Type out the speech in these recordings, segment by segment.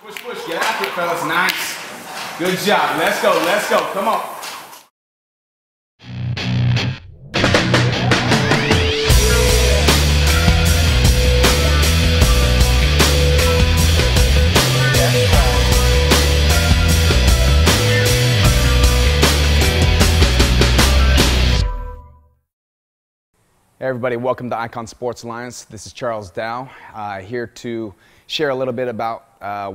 Push, push, get after it, fellas. Nice. Good job. Let's go, let's go. Come on. Hey everybody, welcome to Icon Sports Alliance. This is Charles Dow, here to share a little bit about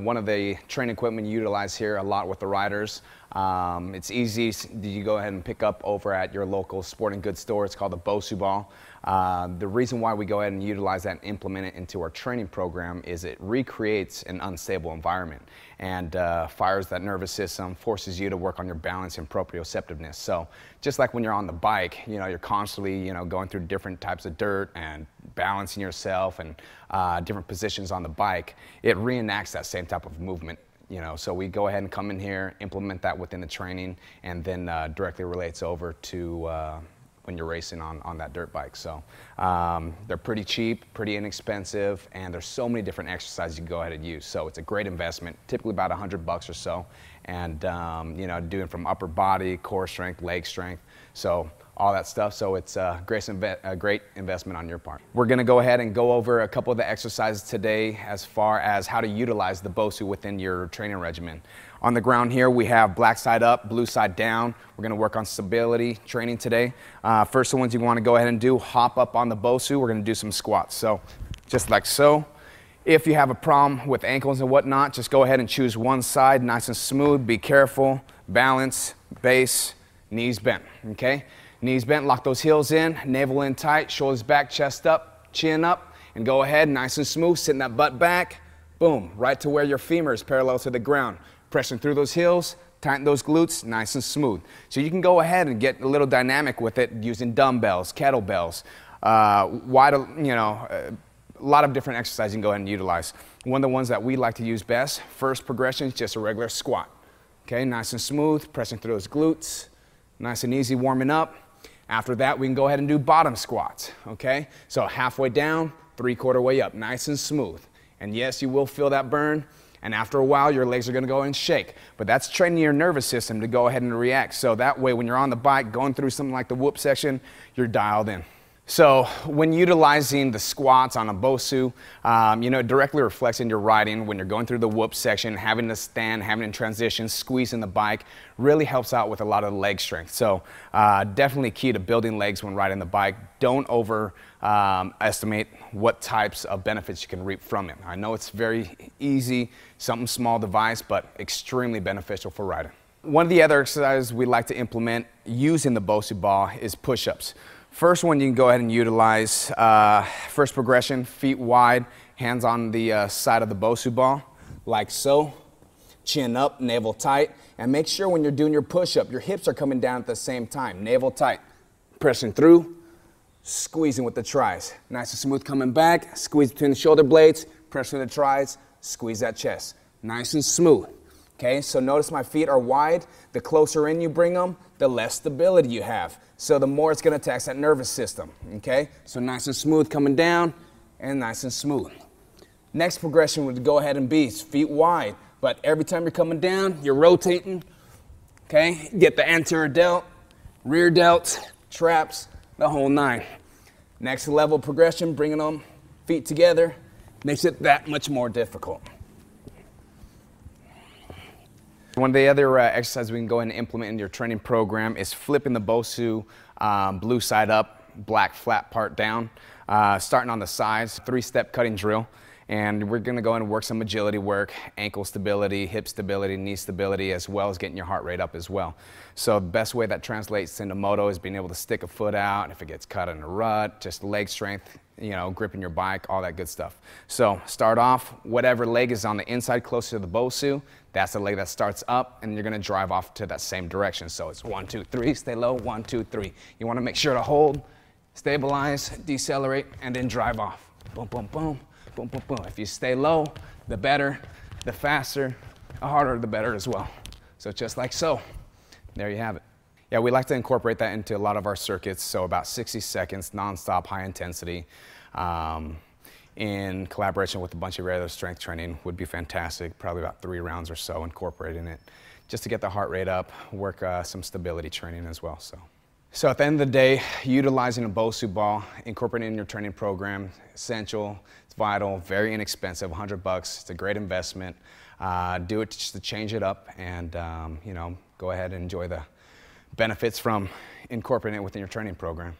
one of the training equipment you utilize here a lot with the riders. It's easy, you go ahead and pick up over at your local sporting goods store. It's called the Bosu ball. The reason why we go ahead and utilize that and implement it into our training program is it recreates an unstable environment and fires that nervous system, forces you to work on your balance and proprioceptiveness. So just like when you're on the bike, you're constantly, going through different types of dirt and balancing yourself and different positions on the bike, it reenacts that same type of movement. So we go ahead and come in here, implement that within the training, and then directly relates over to when you're racing on that dirt bike. So they're pretty cheap, pretty inexpensive, and there's so many different exercises you can go ahead and use. So it's a great investment, typically about $100 or so, and doing from upper body, core strength, leg strength, so all that stuff. So it's a great investment on your part. We're gonna go ahead and go over a couple of the exercises today as far as how to utilize the Bosu within your training regimen. On the ground here, we have black side up, blue side down. We're gonna work on stability training today. First, the ones you wanna go ahead and do, hop up on the Bosu. We're gonna do some squats. So just like so. If you have a problem with ankles and whatnot, just go ahead and choose one side, nice and smooth. Be careful, balance, base, knees bent, okay? Knees bent, lock those heels in, navel in tight, shoulders back, chest up, chin up, and go ahead, nice and smooth, sitting that butt back, boom, right to where your femur is parallel to the ground. Pressing through those heels, tighten those glutes, nice and smooth. So you can go ahead and get a little dynamic with it using dumbbells, kettlebells, a lot of different exercises you can go ahead and utilize. One of the ones that we like to use best, first progression is just a regular squat. Okay, nice and smooth, pressing through those glutes, nice and easy warming up. After that, we can go ahead and do bottom squats, okay? So halfway down, 3/4 way up, nice and smooth. And yes, you will feel that burn, and after a while, your legs are gonna go and shake. But that's training your nervous system to go ahead and react. So that way, when you're on the bike, going through something like the whoop section, you're dialed in. So when utilizing the squats on a Bosu, it directly reflects in your riding when you're going through the whoop section, having to stand, having to transition, squeezing the bike, really helps out with a lot of leg strength. So definitely key to building legs when riding the bike. Don't overestimate what types of benefits you can reap from it. I know it's very easy, something small device, but extremely beneficial for riding. One of the other exercises we like to implement using the Bosu ball is push-ups. First one you can go ahead and utilize, first progression, feet wide, hands on the side of the Bosu ball, like so. Chin up, navel tight, and make sure when you're doing your push-up, your hips are coming down at the same time. Navel tight, pressing through, squeezing with the tris. Nice and smooth coming back, squeeze between the shoulder blades, press through the tris, squeeze that chest. Nice and smooth. Okay, so notice my feet are wide. The closer in you bring them, the less stability you have. So the more it's gonna tax that nervous system, okay? So nice and smooth coming down and nice and smooth. Next progression would go ahead and be feet wide, but every time you're coming down, you're rotating, okay? Get the anterior delt, rear delt, traps, the whole nine. Next level progression, bringing them feet together, makes it that much more difficult. One of the other exercises we can go ahead and implement in your training program is flipping the Bosu blue side up, black flat part down, starting on the sides, 3-step cutting drill. And we're gonna go ahead and work some agility work, ankle stability, hip stability, knee stability, as well as getting your heart rate up as well. So the best way that translates into moto is being able to stick a foot out, if it gets cut in a rut, just leg strength, gripping your bike, all that good stuff. So start off, whatever leg is on the inside closer to the Bosu, that's the leg that starts up, and you're gonna drive off to that same direction. So it's 1, 2, 3, stay low, 1, 2, 3. You wanna make sure to hold, stabilize, decelerate, and then drive off. Boom, boom, boom. Boom, boom, boom. If you stay low, the better, the faster, the harder, the better as well. So just like so, there you have it. Yeah, we like to incorporate that into a lot of our circuits. So about 60 seconds, nonstop, high intensity. in collaboration with a bunch of your other strength training would be fantastic. Probably about 3 rounds or so, incorporating it just to get the heart rate up, work some stability training as well. So at the end of the day, utilizing a Bosu ball, incorporating it in your training program, essential, it's vital, very inexpensive, $100. It's a great investment. Do it just to change it up and, you know, go ahead and enjoy the benefits from incorporating it within your training program.